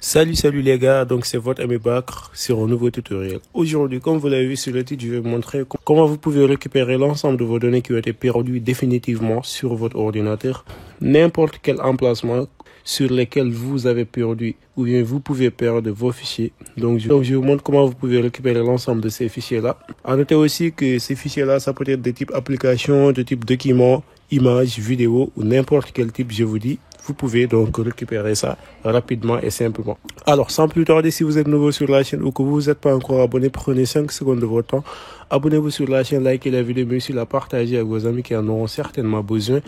Salut les gars, donc c'est votre ami Bakr sur un nouveau tutoriel. Aujourd'hui, comme vous l'avez vu sur le titre, je vais vous montrer comment vous pouvez récupérer l'ensemble de vos données qui ont été perdues définitivement sur votre ordinateur. N'importe quel emplacement sur lequel vous avez perdu ou bien vous pouvez perdre vos fichiers. Donc je vous montre comment vous pouvez récupérer l'ensemble de ces fichiers-là. À noter aussi que ces fichiers-là, ça peut être de type application, de type document, images, vidéos ou n'importe quel type, je vous dis. Vous pouvez donc récupérer ça rapidement et simplement. Alors, sans plus tarder, si vous êtes nouveau sur la chaîne ou que vous n'êtes pas encore abonné, prenez 5 secondes de votre temps. Abonnez-vous sur la chaîne, likez la vidéo, mais aussi la partagez avec vos amis qui en auront certainement besoin.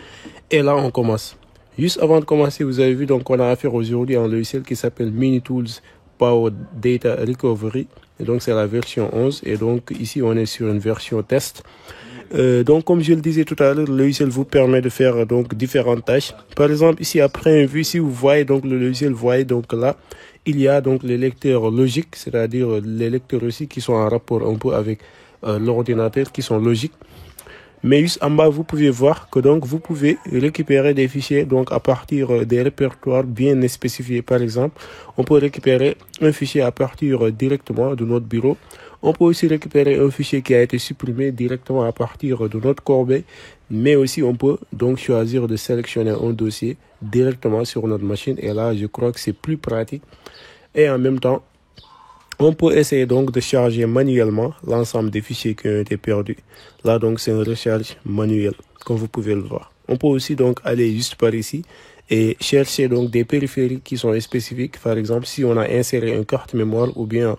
Et là, on commence. Juste avant de commencer, vous avez vu, donc on a affaire aujourd'hui à un logiciel qui s'appelle Minitools Power Data Recovery. Et donc, c'est la version 11. Et donc, ici, on est sur une version test. Donc, comme je le disais tout à l'heure, le logiciel vous permet de faire donc différentes tâches. Par exemple, ici, après un vue, si vous voyez donc le logiciel, vous voyez donc là, il y a donc les lecteurs logiques, c'est-à-dire les lecteurs aussi qui sont en rapport un peu avec l'ordinateur, qui sont logiques. Mais juste en bas, vous pouvez voir que donc vous pouvez récupérer des fichiers donc à partir des répertoires bien spécifiés. Par exemple, on peut récupérer un fichier à partir directement de notre bureau. On peut aussi récupérer un fichier qui a été supprimé directement à partir de notre corbeille. Mais aussi, on peut donc choisir de sélectionner un dossier directement sur notre machine. Et là, je crois que c'est plus pratique. Et en même temps, on peut essayer donc de charger manuellement l'ensemble des fichiers qui ont été perdus. Là, donc, c'est une recharge manuelle, comme vous pouvez le voir. On peut aussi donc aller juste par ici et chercher donc des périphériques qui sont spécifiques. Par exemple, si on a inséré une carte mémoire ou bien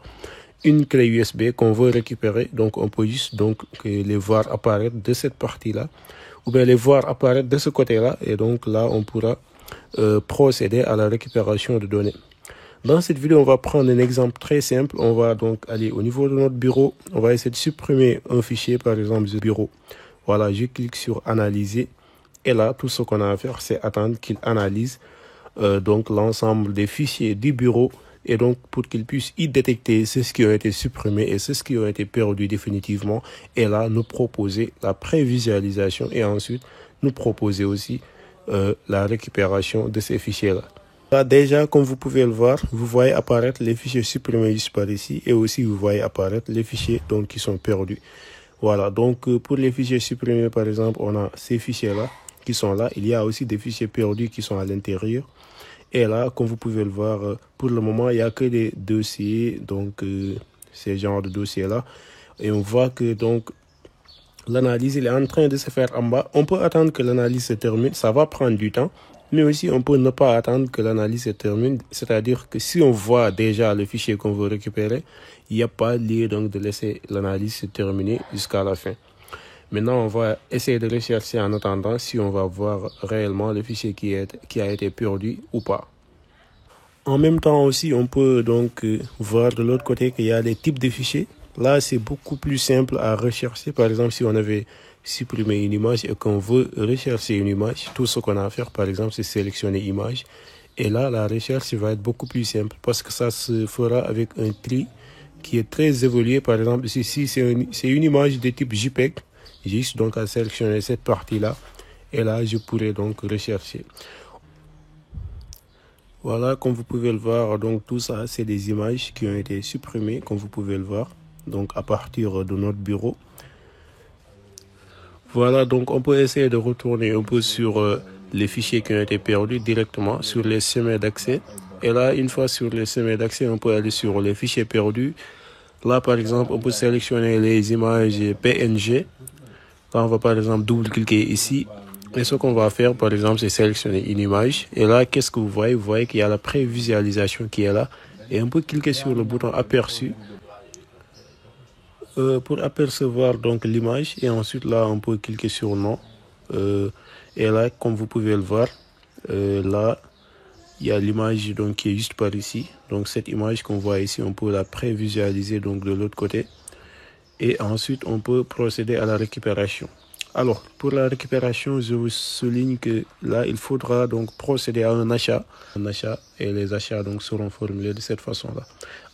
une clé USB qu'on veut récupérer, donc on peut juste donc les voir apparaître de cette partie-là ou bien les voir apparaître de ce côté-là. Et donc là, on pourra procéder à la récupération de données. Dans cette vidéo, on va prendre un exemple très simple. On va donc aller au niveau de notre bureau. On va essayer de supprimer un fichier, par exemple, du bureau. Voilà, je clique sur analyser. Et là, tout ce qu'on a à faire, c'est attendre qu'il analyse donc l'ensemble des fichiers du bureau. Et donc, pour qu'il puisse y détecter ceux qui ont été supprimés et ceux qui ont été perdus définitivement. Et là, nous proposer la prévisualisation et ensuite nous proposer aussi la récupération de ces fichiers-là. Là, déjà, comme vous pouvez le voir, vous voyez apparaître les fichiers supprimés juste par ici et aussi vous voyez apparaître les fichiers donc, qui sont perdus. Voilà, donc pour les fichiers supprimés, par exemple, on a ces fichiers-là qui sont là. Il y a aussi des fichiers perdus qui sont à l'intérieur. Et là, comme vous pouvez le voir, pour le moment, il n'y a que des dossiers, donc ces genres de dossiers-là. Et on voit que donc l'analyse il est en train de se faire en bas. On peut attendre que l'analyse se termine, ça va prendre du temps. Mais aussi, on peut ne pas attendre que l'analyse se termine. C'est-à-dire que si on voit déjà le fichier qu'on veut récupérer, il n'y a pas lieu donc de laisser l'analyse se terminer jusqu'à la fin. Maintenant, on va essayer de rechercher en attendant si on va voir réellement le fichier qui a été perdu ou pas. En même temps aussi, on peut donc voir de l'autre côté qu'il y a les types de fichiers. Là, c'est beaucoup plus simple à rechercher. Par exemple, si on avait supprimer une image et qu'on veut rechercher une image, tout ce qu'on a à faire, par exemple, c'est sélectionner image. Et là, la recherche va être beaucoup plus simple parce que ça se fera avec un tri qui est très évolué. Par exemple, ici, c'est une image de type JPEG. J'ai juste donc à sélectionner cette partie-là. Et là, je pourrais donc rechercher. Voilà, comme vous pouvez le voir, donc tout ça, c'est des images qui ont été supprimées, comme vous pouvez le voir, donc à partir de notre bureau. Voilà, donc on peut essayer de retourner un peu sur les fichiers qui ont été perdus directement sur les schémas d'accès. Et là, une fois sur les schémas d'accès, on peut aller sur les fichiers perdus. Là, par exemple, on peut sélectionner les images PNG. Là, on va par exemple double-cliquer ici. Et ce qu'on va faire, par exemple, c'est sélectionner une image. Et là, qu'est-ce que vous voyez? Vous voyez qu'il y a la prévisualisation qui est là. Et on peut cliquer sur le bouton aperçu. Pour apercevoir donc l'image et ensuite là on peut cliquer sur non et là comme vous pouvez le voir là il y a l'image donc qui est juste par ici. Donc cette image qu'on voit ici, on peut la prévisualiser donc de l'autre côté et ensuite on peut procéder à la récupération. Alors pour la récupération, je vous souligne que là il faudra donc procéder à un achat et les achats donc seront formulés de cette façon-là.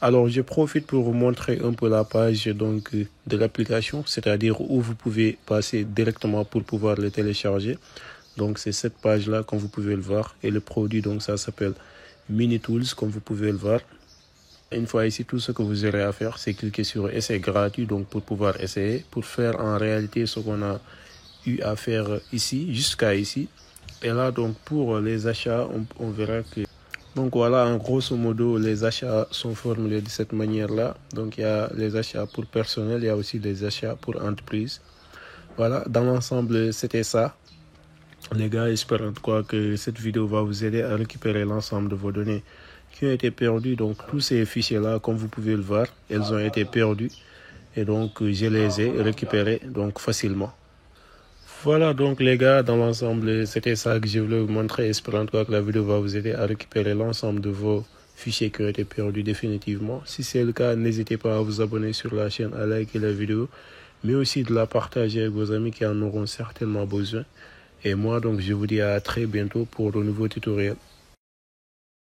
Alors je profite pour vous montrer un peu la page donc de l'application, c'est-à-dire où vous pouvez passer directement pour pouvoir le télécharger. Donc c'est cette page-là comme vous pouvez le voir et le produit donc ça s'appelle Mini Tools, comme vous pouvez le voir. Une fois ici, tout ce que vous aurez à faire, c'est cliquer sur Essai gratuit, donc pour pouvoir essayer, pour faire en réalité ce qu'on a eu à faire ici, jusqu'à ici. Et là, donc pour les achats, on verra que... Donc voilà, en grosso modo, les achats sont formulés de cette manière-là. Donc il y a les achats pour personnel, il y a aussi les achats pour entreprise. Voilà, dans l'ensemble, c'était ça. Les gars, j'espère en tout cas que cette vidéo va vous aider à récupérer l'ensemble de vos données qui ont été perdues. Donc tous ces fichiers-là, comme vous pouvez le voir, elles ont été perdues. Et donc je les ai récupérés donc facilement. Voilà donc les gars, dans l'ensemble, c'était ça que je voulais vous montrer. J'espère en tout cas que la vidéo va vous aider à récupérer l'ensemble de vos fichiers qui ont été perdus définitivement. Si c'est le cas, n'hésitez pas à vous abonner sur la chaîne, à liker la vidéo, mais aussi de la partager avec vos amis qui en auront certainement besoin. Et moi, donc, je vous dis à très bientôt pour de nouveaux tutoriels.